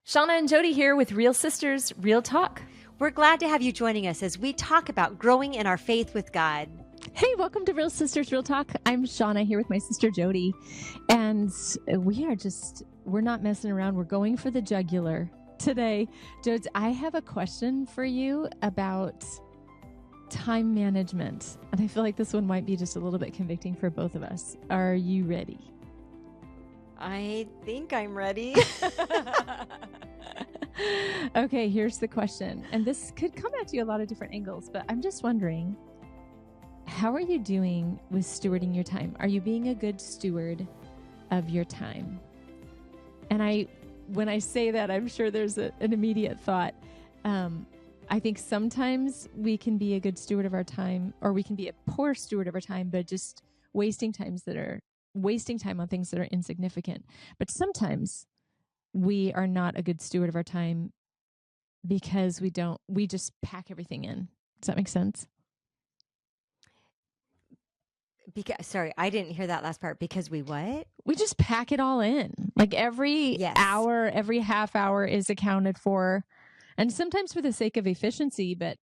Shauna and Jody here with Real Sisters, Real Talk. We're glad to have you joining us as we talk about growing in our faith with God. Hey, welcome to Real Sisters, Real Talk. I'm Shauna here with my sister Jody, and we're not messing around. We're going for the jugular today. Jody, I have a question for you about time management, and I feel like this one might be just a little bit convicting for both of us. Are you ready? I think I'm ready. Okay, here's the question. And this could come at you a lot of different angles, but I'm just wondering, how are you doing with stewarding your time? Are you being a good steward of your time? And when I say that, I'm sure there's an immediate thought. I think sometimes we can be a good steward of our time, or we can be a poor steward of our time, but just wasting time on things that are insignificant. But sometimes we are not a good steward of our time because we just pack everything in. Does that make sense? Sorry, I didn't hear that last part. Because we what? We just pack it all in. Like every hour, every half hour is accounted for. And sometimes for the sake of efficiency, but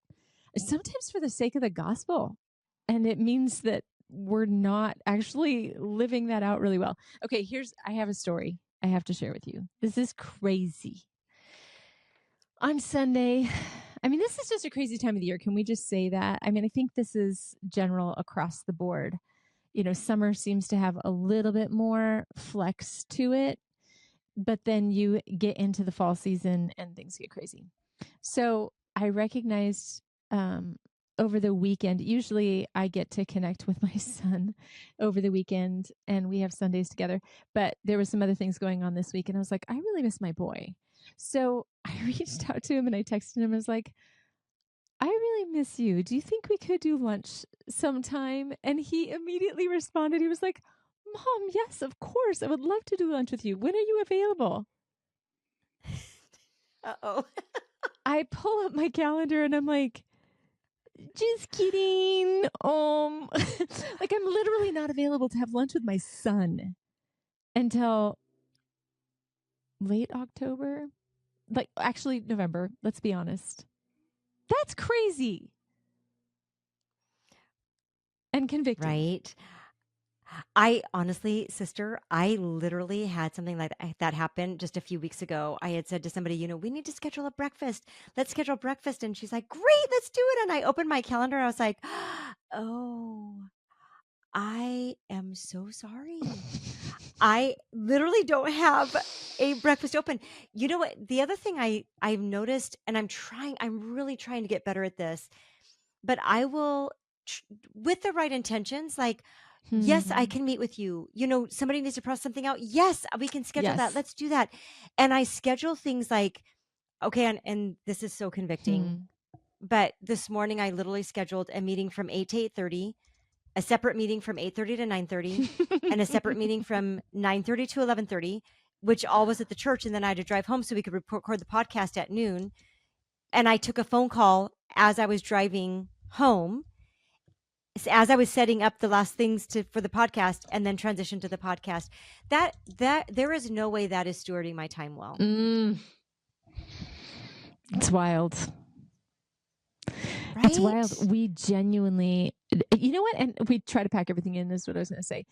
sometimes for the sake of the gospel. And it means that we're not actually living that out really well. Okay, I have a story I have to share with you. This is crazy. On Sunday, this is just a crazy time of the year. Can we just say that? I think this is general across the board. Summer seems to have a little bit more flex to it, but then you get into the fall season and things get crazy. So I recognized over the weekend, usually I get to connect with my son over the weekend and we have Sundays together, but there was some other things going on this week and I was like, I really miss my boy. So I reached out to him and I texted him. I was like, I really miss you. Do you think we could do lunch sometime? And he immediately responded. He was like, Mom, yes, of course. I would love to do lunch with you. When are you available? Uh-oh. I pull up my calendar and I'm like, just kidding. Like I'm literally not available to have lunch with my son until late October. Like actually November, let's be honest. That's crazy. And convicting. Right. I honestly, sister, I literally had something like that happen just a few weeks ago. I had said to somebody, we need to schedule a breakfast. Let's schedule breakfast. And she's like, great, let's do it. And I opened my calendar. I was like, oh, I am so sorry. I literally don't have a breakfast open. You know what? The other thing I've noticed, and I'm really trying to get better at this, but I will, with the right intentions, like, yes, I can meet with you. Somebody needs to process something out. Yes, we can schedule that. Let's do that. And I schedule things like, okay, and this is so convicting, but this morning I literally scheduled a meeting from 8 to 8:30, a separate meeting from 8:30 to 9:30, and a separate meeting from 9:30 to 11:30, which all was at the church. And then I had to drive home so we could record the podcast at noon. And I took a phone call as I was driving home, as I was setting up the last things for the podcast, and then transition to the podcast. That there is no way that is stewarding my time well. It's wild. Right? It's wild. We genuinely, you know what? And we try to pack everything in, is what I was going to say.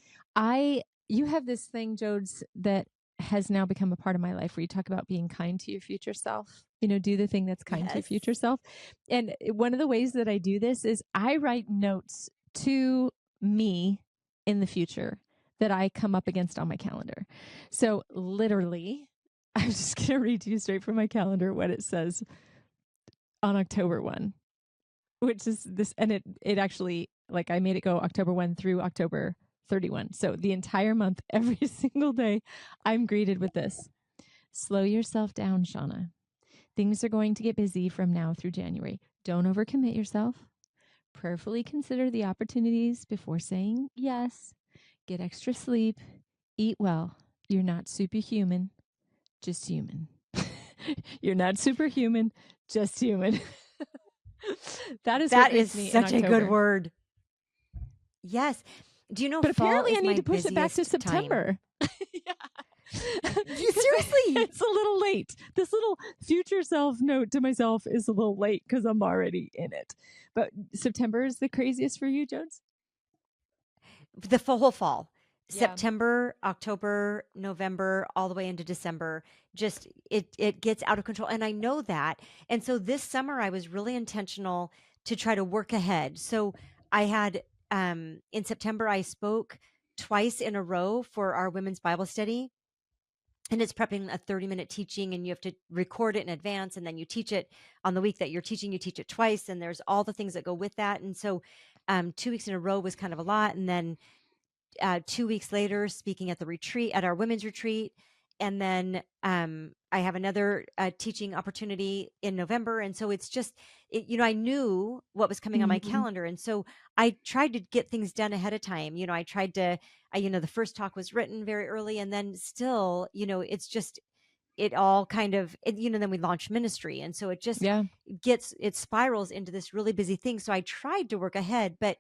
You have this thing, Jodes, that has now become a part of my life where you talk about being kind to your future self. Do the thing that's kind to your future self. And one of the ways that I do this is I write notes to me in the future that I come up against on my calendar. So literally, I'm just going to read to you straight from my calendar what it says on October 1, which is this. And it actually, like I made it go October 1 through October 31. So the entire month, every single day, I'm greeted with this. Slow yourself down, Shauna. Things are going to get busy from now through January. Don't overcommit yourself. Prayerfully consider the opportunities before saying yes. Get extra sleep. Eat well. You're not superhuman, just human. You're not superhuman, just human. That is such a good word. Yes. Do you know? But apparently I need to push it back to September. Yeah. Seriously. It's a little late. This little future self note to myself is a little late because I'm already in it. But September is the craziest for you, Jones? The whole fall. Yeah. September, October, November, all the way into December, just it gets out of control. And I know that. And so this summer I was really intentional to try to work ahead. So I had in September I spoke twice in a row for our women's Bible study. And it's prepping a 30-minute teaching, and you have to record it in advance, and then you teach it on the week that you're teaching. You teach it twice, and there's all the things that go with that. And so 2 weeks in a row was kind of a lot. And then 2 weeks later, speaking at the retreat, at our women's retreat. And then I have another teaching opportunity in November. And so it's just, I knew what was coming on my calendar. And so I tried to get things done ahead of time. I tried to, the first talk was written very early, and then still, it's just, it all kind of, then we launched ministry. And so it just it spirals into this really busy thing. So I tried to work ahead. But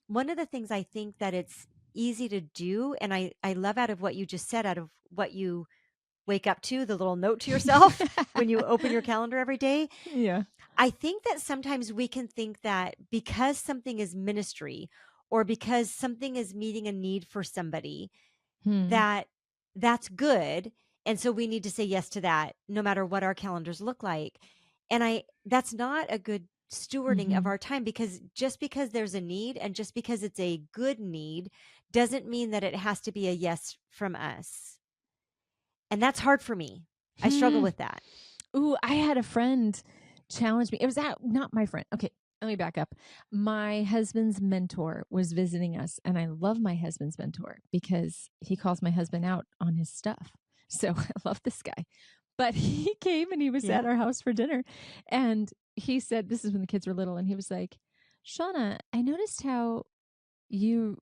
one of the things I think that it's easy to do, and I love out of what you just said, out of what you wake up to, the little note to yourself when you open your calendar every day. Yeah. I think that sometimes we can think that because something is ministry, or because something is meeting a need for somebody, that's good. And so we need to say yes to that, no matter what our calendars look like. And that's not a good stewarding of our time, because just because there's a need, and just because it's a good need, doesn't mean that it has to be a yes from us. And that's hard for me. I struggle with that. Ooh, I had a friend challenge me. It was not my friend. Okay, let me back up. My husband's mentor was visiting us, and I love my husband's mentor because he calls my husband out on his stuff. So I love this guy. But he came and he was at our house for dinner, and he said, this is when the kids were little, and he was like, Shauna, I noticed how you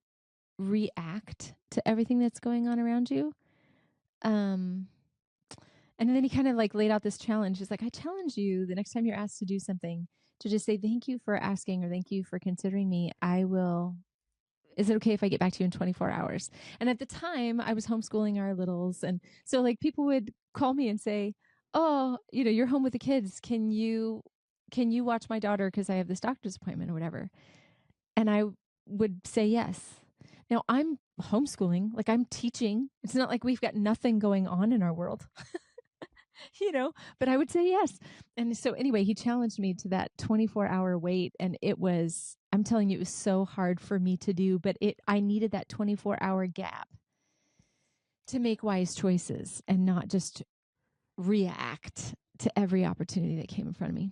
react to everything that's going on around you. And then he kind of like laid out this challenge. He's like, I challenge you the next time you're asked to do something to just say, thank you for asking, or thank you for considering me. Is it okay if I get back to you in 24 hours? And at the time I was homeschooling our littles. And so like people would call me and say, oh, you're home with the kids. Can you watch my daughter? 'Cause I have this doctor's appointment or whatever. And I would say yes. Now I'm homeschooling, like I'm teaching. It's not like we've got nothing going on in our world, but I would say yes. And so anyway, he challenged me to that 24-hour wait. And I'm telling you, it was so hard for me to do, but I needed that 24-hour gap to make wise choices and not just react to every opportunity that came in front of me.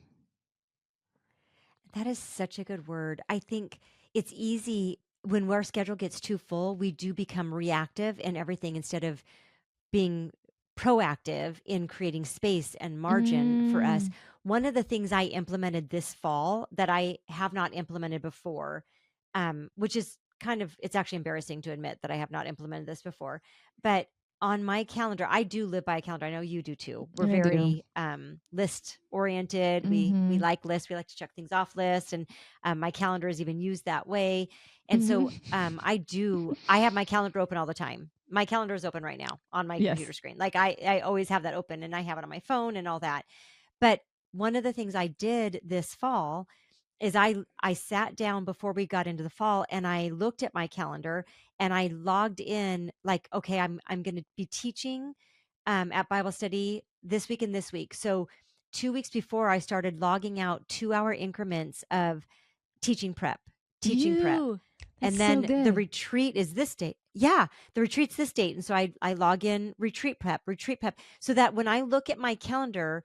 That is such a good word. I think it's easy when our schedule gets too full, we do become reactive in everything instead of being proactive in creating space and margin for us. One of the things I implemented this fall that I have not implemented before, which is it's actually embarrassing to admit that I have not implemented this before, but on my calendar, I do live by a calendar. I know you do too. We're very list oriented. We like lists. We like to check things off lists, and my calendar is even used that way. And so I have my calendar open all the time. My calendar is open right now on my computer screen. Like I always have that open, and I have it on my phone and all that. But one of the things I did this fall is I sat down before we got into the fall, and I looked at my calendar, and I logged in like, okay, I'm going to be teaching at Bible study this week and this week. So 2 weeks before, I started logging out 2-hour increments of teaching prep. And then the retreat is this date. Yeah, the retreat's this date. And so I log in retreat prep, so that when I look at my calendar,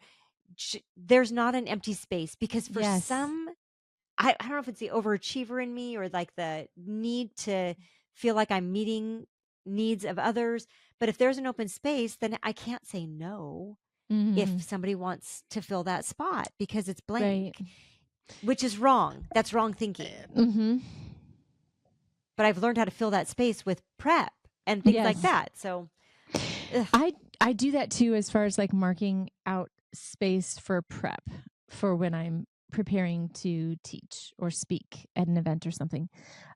there's not an empty space, because for some, I don't know if it's the overachiever in me or like the need to feel like I'm meeting needs of others. But if there's an open space, then I can't say no if somebody wants to fill that spot because it's blank, which is wrong. That's wrong thinking. But I've learned how to fill that space with prep and things like that. So I do that too, as far as like marking out space for prep for when I'm preparing to teach or speak at an event or something.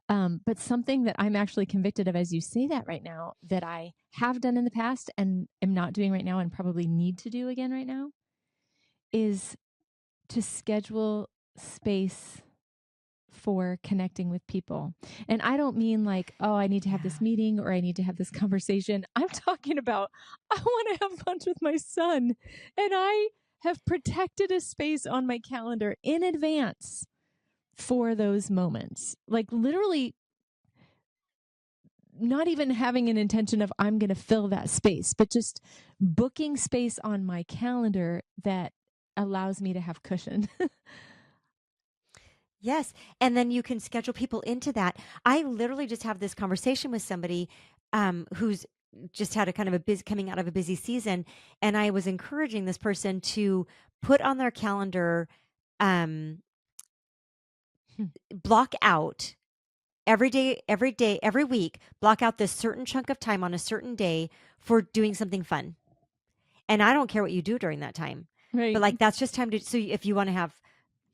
But something that I'm actually convicted of as you say that right now, that I have done in the past and am not doing right now and probably need to do again right now, is to schedule space for connecting with people. And I don't mean like, oh, I need to have this meeting or I need to have this conversation. I'm talking about, I want to have lunch with my son. And I have protected a space on my calendar in advance for those moments. Like literally not even having an intention of I'm going to fill that space, but just booking space on my calendar that allows me to have cushion. Yes. And then you can schedule people into that. I literally just have this conversation with somebody who's just had a kind of a busy coming out of a busy season. And I was encouraging this person to put on their calendar, block out every day, every week, block out this certain chunk of time on a certain day for doing something fun. And I don't care what you do during that time. Right. But like, that's just time to, so if you want to have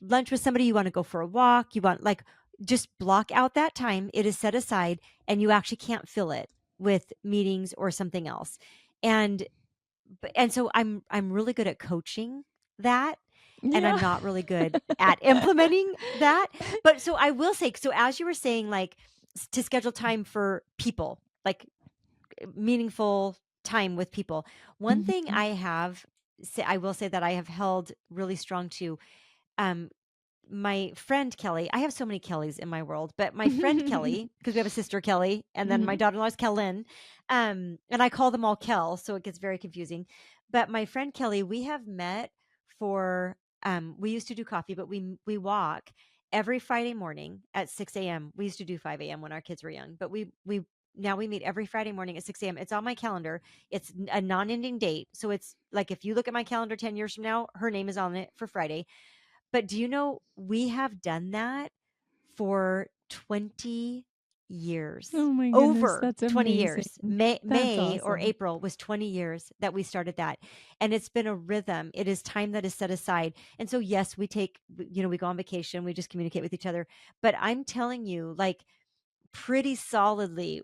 lunch with somebody, you want to go for a walk, you want like, just block out that time. It is set aside and you actually can't fill it with meetings or something else. And so I'm really good at coaching that. And I'm not really good at implementing that. But so I will say, so as you were saying, like to schedule time for people, like meaningful time with people. One thing I will say that I have held really strong to, my friend Kelly, I have so many Kellys in my world, but my friend Kelly, because we have a sister Kelly, and then my daughter-in-law is Kellen, and I call them all Kel, so it gets very confusing. But my friend Kelly, we have met for, we used to do coffee, but we walk every Friday morning at 6 a.m. We used to do 5 a.m. when our kids were young, but now we meet every Friday morning at 6 a.m. It's on my calendar. It's a non-ending date. So it's like, if you look at my calendar 10 years from now, her name is on it for Friday. But do you know, we have done that for 20 years. Oh my goodness, over that's 20 amazing. years. May awesome. or April was 20 years that we started that. And it's been a rhythm. It is time that is set aside. And so, yes, we we go on vacation, we just communicate with each other. But I'm telling you, like, pretty solidly,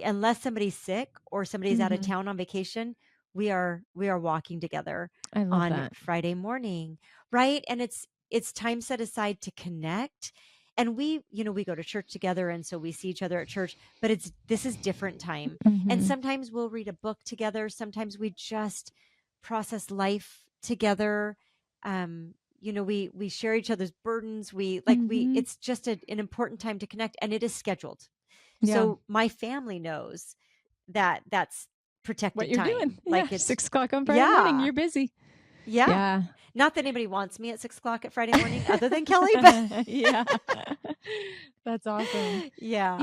unless somebody's sick or somebody's out of town on vacation, we are walking together on that. Friday morning, right? And it's time set aside to connect. And we go to church together, and so we see each other at church, but this is different time. And sometimes we'll read a book together, sometimes we just process life together. We share each other's burdens. It's just an important time to connect, and it is scheduled. Yeah. So my family knows that that's protected what you're time. doing. Like it's it's 6 o'clock on Friday morning. You're busy. Yeah. Not that anybody wants me at 6 o'clock at Friday morning other than Kelly, but yeah. That's awesome. Yeah.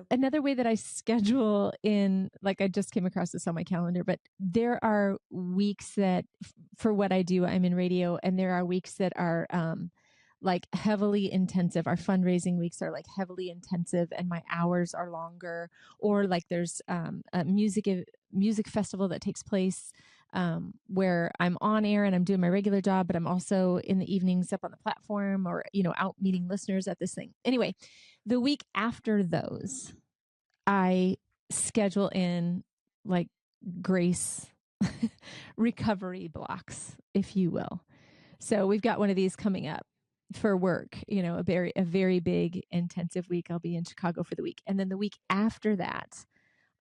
Another way that I schedule in, like I just came across this on my calendar, but there are weeks that for what I do, I'm in radio, and there are weeks that are like heavily intensive. Our fundraising weeks are like heavily intensive and my hours are longer, or like there's a music festival that takes place where I'm on air and I'm doing my regular job, but I'm also in the evenings up on the platform or, out meeting listeners at this thing. Anyway, the week after those, I schedule in like grace recovery blocks, if you will. So we've got one of these coming up for work, a very big intensive week. I'll be in Chicago for the week. And then the week after that,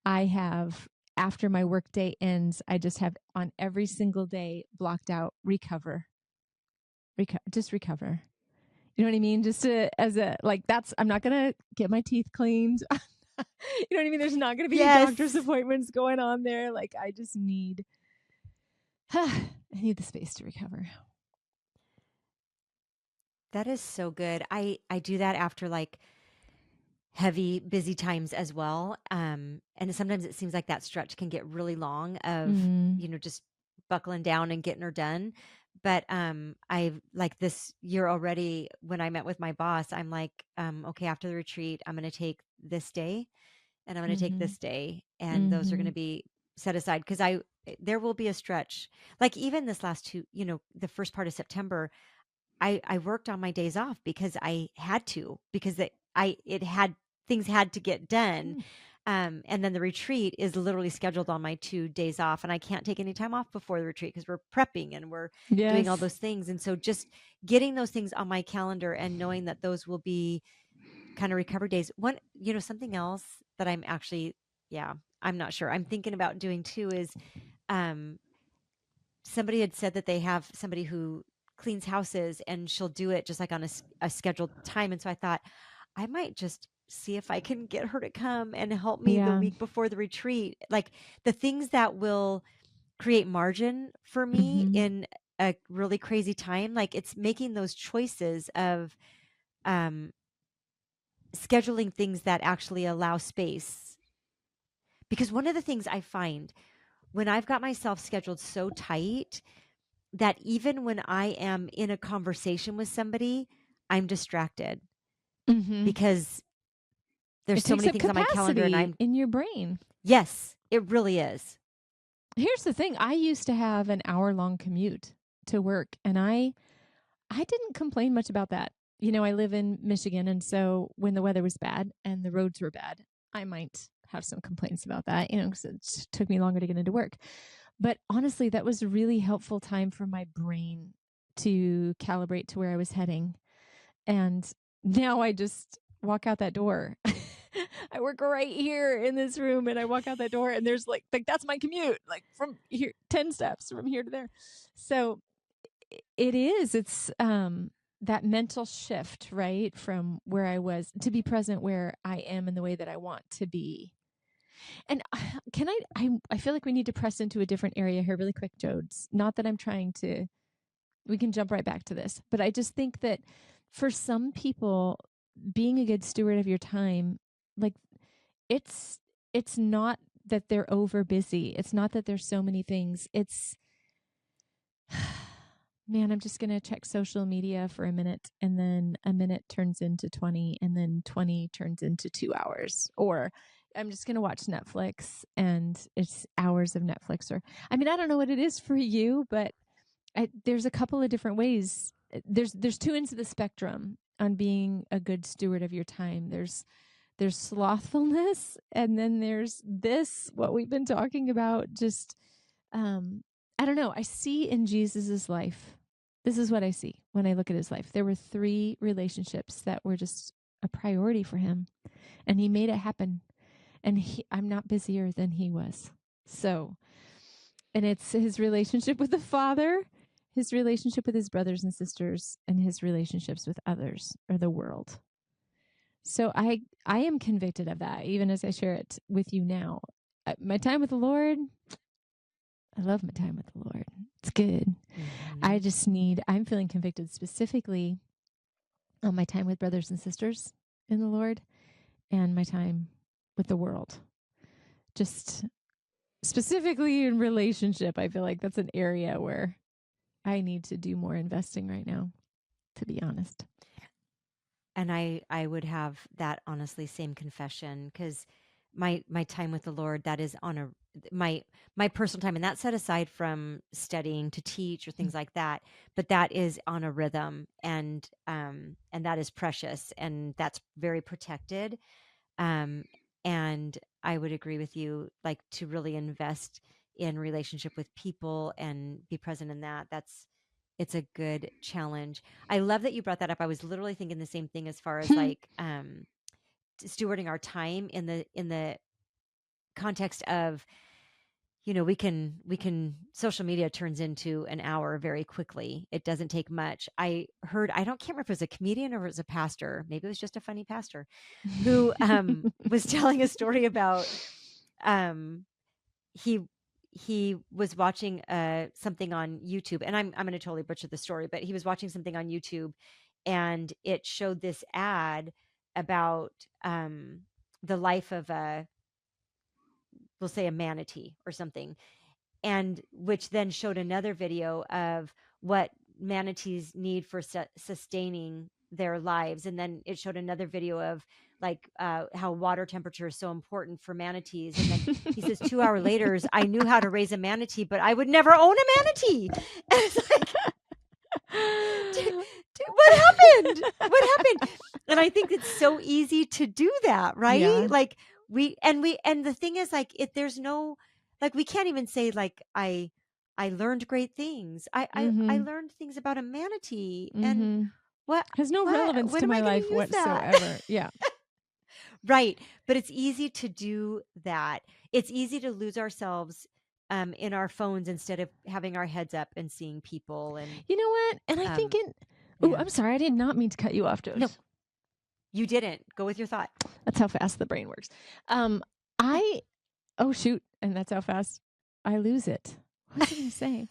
I have, after my work day ends, I just have on every single day blocked out recover. Just recover. You know what I mean? Just I'm not going to get my teeth cleaned. You know what I mean? There's not going to be doctor's appointments going on there. Like I just need, I need the space to recover. That is so good. I do that after like heavy, busy times as well. And sometimes it seems like that stretch can get really long of, just buckling down and getting her done. But I've like this year already, when I met with my boss, I'm like, okay, after the retreat, I'm going to take this day and I'm going to take this day. And those are going to be set aside, because there will be a stretch. Like even this last the first part of September, I worked on my days off because I had to, because things had to get done. And then the retreat is literally scheduled on my 2 days off, and I can't take any time off before the retreat because we're prepping and we're doing all those things. And so just getting those things on my calendar and knowing that those will be kind of recovery days. Something else that I'm actually, I'm not sure, I'm thinking about doing too is, somebody had said that they have somebody who cleans houses and she'll do it just like on a scheduled time. And so I thought I might just see if I can get her to come and help me the week before the retreat. Like the things that will create margin for me in a really crazy time. Like it's making those choices of scheduling things that actually allow space. Because one of the things I find when I've got myself scheduled so tight that even when I am in a conversation with somebody, I'm distracted because there's so many things on my calendar and I'm in your brain. Yes, it really is. Here's the thing. I used to have an hour-long commute to work, and I didn't complain much about that. I live in Michigan, and so when the weather was bad and the roads were bad, I might have some complaints about that, because it took me longer to get into work. But honestly, that was a really helpful time for my brain to calibrate to where I was heading. And now I just walk out that door. I work right here in this room, and I walk out that door, and there's like that's my commute, like from here, 10 steps from here to there. So it's that mental shift, right? From where I was to be present where I am in the way that I want to be. And I feel like we need to press into a different area here really quick, Jodes. Not that I'm trying to, we can jump right back to this, but I just think that for some people, being a good steward of your time, like it's not that they're over busy. It's not that there's so many things. It's, man, I'm just going to check social media for a minute, and then a minute turns into 20, and then 20 turns into 2 hours. Or I'm just going to watch Netflix, and it's hours of Netflix. Or, I don't know what it is for you, but there's a couple of different ways. There's 2 ends of the spectrum on being a good steward of your time. There's slothfulness, and then there's what we've been talking about. Just, I don't know. I see in Jesus's life, this is what I see when I look at his life. There were 3 relationships that were just a priority for him, and he made it happen. And I'm not busier than he was. So, and it's his relationship with the Father, his relationship with his brothers and sisters, and his relationships with others or the world. So I am convicted of that, even as I share it with you now. My time with the Lord, I love my time with the Lord. It's good. I'm feeling convicted specifically on my time with brothers and sisters in the Lord and my time with the world. Just specifically in relationship, I feel like that's an area where I need to do more investing right now, to be honest. And I would have that honestly same confession, because my time with the Lord, that is on my personal time, and that's set aside from studying to teach or things like that, but that is on a rhythm, and that is precious, and that's very protected. And I would agree with you, like to really invest in relationship with people and be present in that. It's a good challenge. I love that you brought that up. I was literally thinking the same thing as far as like stewarding our time in the context of, we can social media turns into an hour very quickly. It doesn't take much. I can't remember if it was a comedian or if it was a pastor. Maybe it was just a funny pastor who was telling a story about he was watching something on YouTube, and I'm going to totally butcher the story, but he was watching something on YouTube, and it showed this ad about the life of we'll say a manatee or something, and which then showed another video of what manatees need for sustaining their lives. And then it showed another video of like how water temperature is so important for manatees. And then he says 2 hours later, I knew how to raise a manatee, but I would never own a manatee. And it's like, think it's so easy to do that, right? Yeah. Like and the thing is, like, there's no, like, we can't even say, like, I learned great things. I learned things about a manatee, and Mm-hmm. what Has no relevance when to am I my going to life use that? whatsoever. Yeah. Right. But it's easy to do that. It's easy to lose ourselves in our phones instead of having our heads up and seeing people. And You know what? And I think oh, yeah. I'm sorry. I did not mean to cut you off, No, Jodes. you didn't. Go with your thought. That's how fast the brain works. Oh, shoot. And that's how fast I lose it. What was I going to say?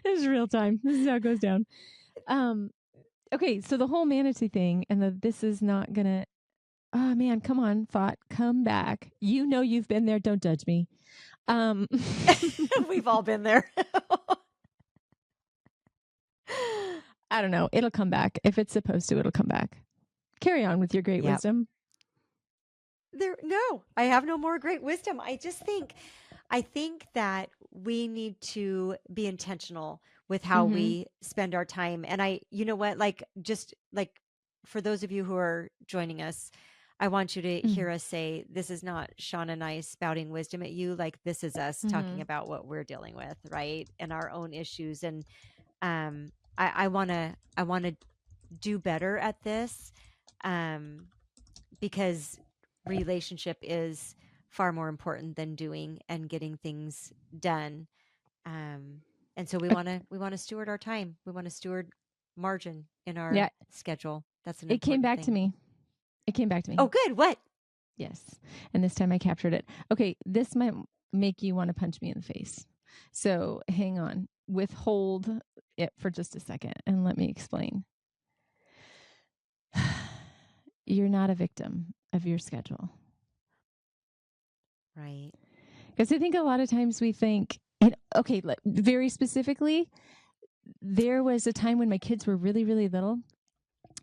This is real time. This is how it goes down. Okay. So the whole manatee thing and this is not going to, oh man, come on, thought, come back. You know, you've been there. Don't judge me. We've all been there. I don't know. It'll come back. If it's supposed to, it'll come back. Carry on with your great wisdom. No, I have no more great wisdom. I think that we need to be intentional with how we spend our time. And you know what, like, just like, for those of you who are joining us, I want you to hear us say, this is not Sean and I spouting wisdom at you. Like, this is us talking about what we're dealing with, right? And our own issues. And I want to do better at this, because relationship is far more important than doing and getting things done. And so we want to steward our time. We want to steward margin in our schedule. That's an important thing. It came back to me. It came back to me. Oh, good. What? Yes. And this time I captured it. Okay. This might make you want to punch me in the face. So hang on. Withhold it for just a second and let me explain. You're not a victim of your schedule. Right. Because I think a lot of times we think, okay, very specifically, there was a time when my kids were really, really little.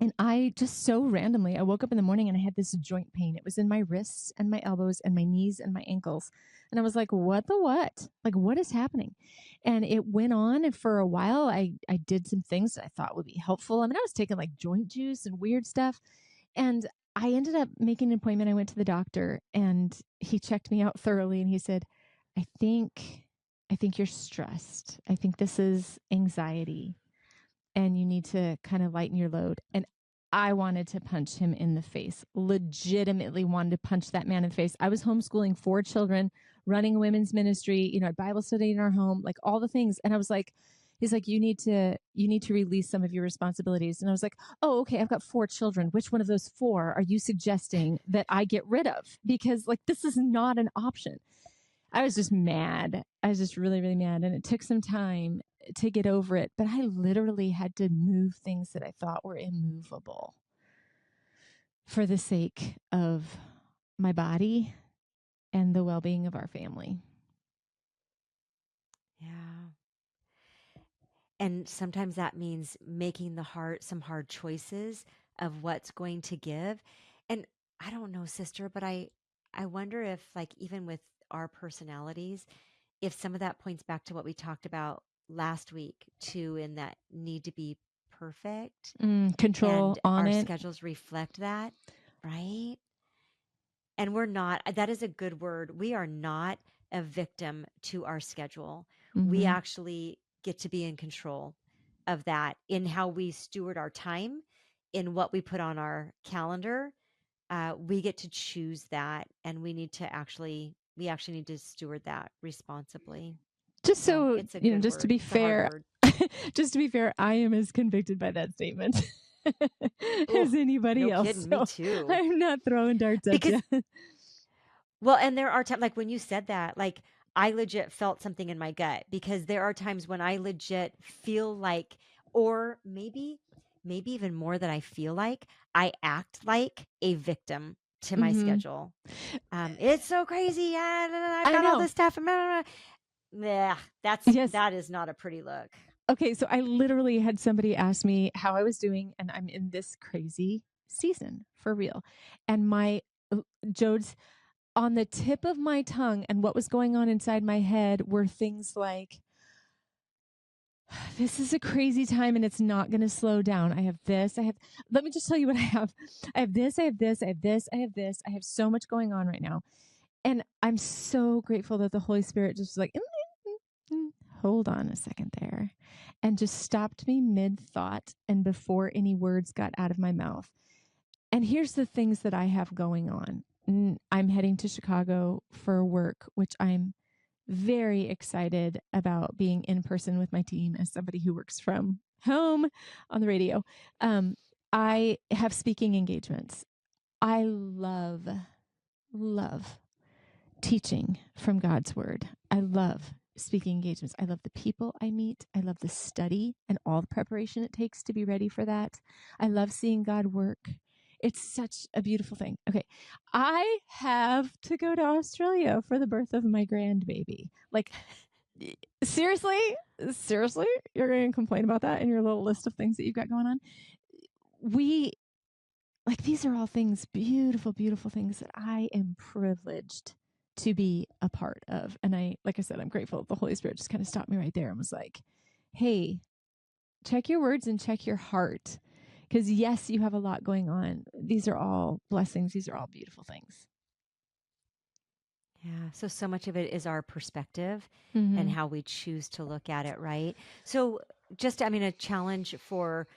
And I just so randomly, I woke up in the morning and I had this joint pain. It was in my wrists and my elbows and my knees and my ankles. And I was like, what the what? Like, what is happening? And it went on. And for a while, I did some things that I thought would be helpful. I mean, I was taking like joint juice and weird stuff. And I ended up making an appointment. I went to the doctor and he checked me out thoroughly. And he said, I think you're stressed. I think this is anxiety. And you need to kind of lighten your load. And I wanted to punch him in the face, legitimately wanted to punch that man in the face. I was homeschooling 4 children, running a women's ministry, Bible study in our home, like all the things. And I was like, he's like, you need to release some of your responsibilities. And I was like, oh, okay, I've got 4 children. Which one of those 4 are you suggesting that I get rid of? Because like, this is not an option. I was just mad. I was just really, really mad. And it took some time to get over it. But I literally had to move things that I thought were immovable for the sake of my body and the well-being of our family. Yeah. And sometimes that means making some hard choices of what's going to give. And I don't know, sister, but I wonder if, like, even with our personalities, if some of that points back to what we talked about last week too, in that need to be perfect, control and on our it. schedules reflect that, right? And we're not, that is a good word. We are not a victim to our schedule. We actually get to be in control of that, in how we steward our time, in what we put on our calendar. We get to choose that, and we actually need to steward that responsibly. Just so, it's a good just word. to be It's a hard fair, word. just to be fair, I am as convicted by that statement as anybody else. Kidding, me too. I'm not throwing darts at you. Well, and there are times, like when you said that, like, I legit felt something in my gut, because there are times when I legit feel like, or maybe even more than I feel like, I act like a victim to my schedule. It's so crazy. I've got all this stuff. Yeah, that is not a pretty look. Okay, so I literally had somebody ask me how I was doing, and I'm in this crazy season for real. And my Jodes, on the tip of my tongue and what was going on inside my head were things like, this is a crazy time and it's not going to slow down. I have this. Let me just tell you what I have. I have this. I have this. I have this. I have this. I have so much going on right now. And I'm so grateful that the Holy Spirit just was like, hold on a second there, and just stopped me mid thought and before any words got out of my mouth. And here's the things that I have going on. I'm heading to Chicago for work, which I'm very excited about being in person with my team as somebody who works from home on the radio. I have speaking engagements. I love teaching from God's word. I love speaking engagements. I love the people I meet. I love the study and all the preparation it takes to be ready for that. I love seeing God work. It's such a beautiful thing. Okay. I have to go to Australia for the birth of my grandbaby. Like, seriously, you're going to complain about that in your little list of things that you've got going on? These are all things, beautiful, beautiful things that I am privileged to be a part of. And like I said, I'm grateful the Holy Spirit just kind of stopped me right there and was like, hey, check your words and check your heart. Because yes, you have a lot going on. These are all blessings. These are all beautiful things. Yeah. So much of it is our perspective and how we choose to look at it, right? So a challenge for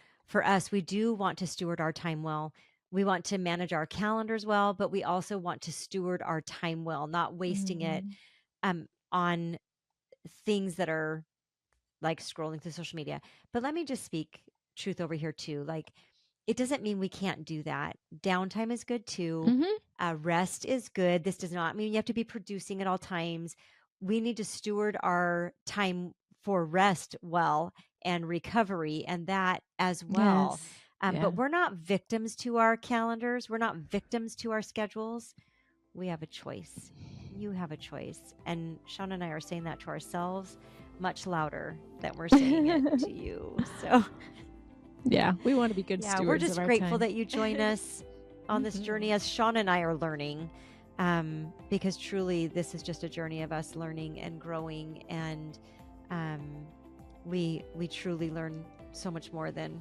us, we do want to steward our time well. We want to manage our calendars well, but we also want to steward our time well, not wasting it on things that are like scrolling through social media. But let me just speak truth over here too. Like, it doesn't mean we can't do that. Downtime is good too. Rest is good. This does not mean you have to be producing at all times. We need to steward our time for rest well and recovery and that as well. Yes. But we're not victims to our calendars. We're not victims to our schedules. We have a choice. You have a choice. And Shauna and I are saying that to ourselves much louder than we're saying it to you. So yeah, we want to be good stewards. We're just grateful that you join us on this journey as Shauna and I are learning, because truly this is just a journey of us learning and growing, and we truly learn so much more than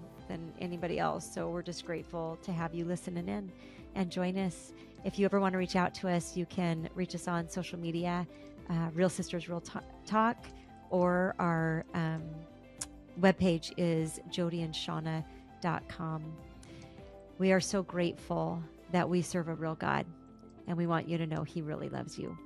anybody else. So we're just grateful to have you listening in and join us. If you ever want to reach out to us, you can reach us on social media, Real Sisters Real Talk, or our webpage is jodyandshauna.com. We are so grateful that we serve a real God, and we want you to know He really loves you.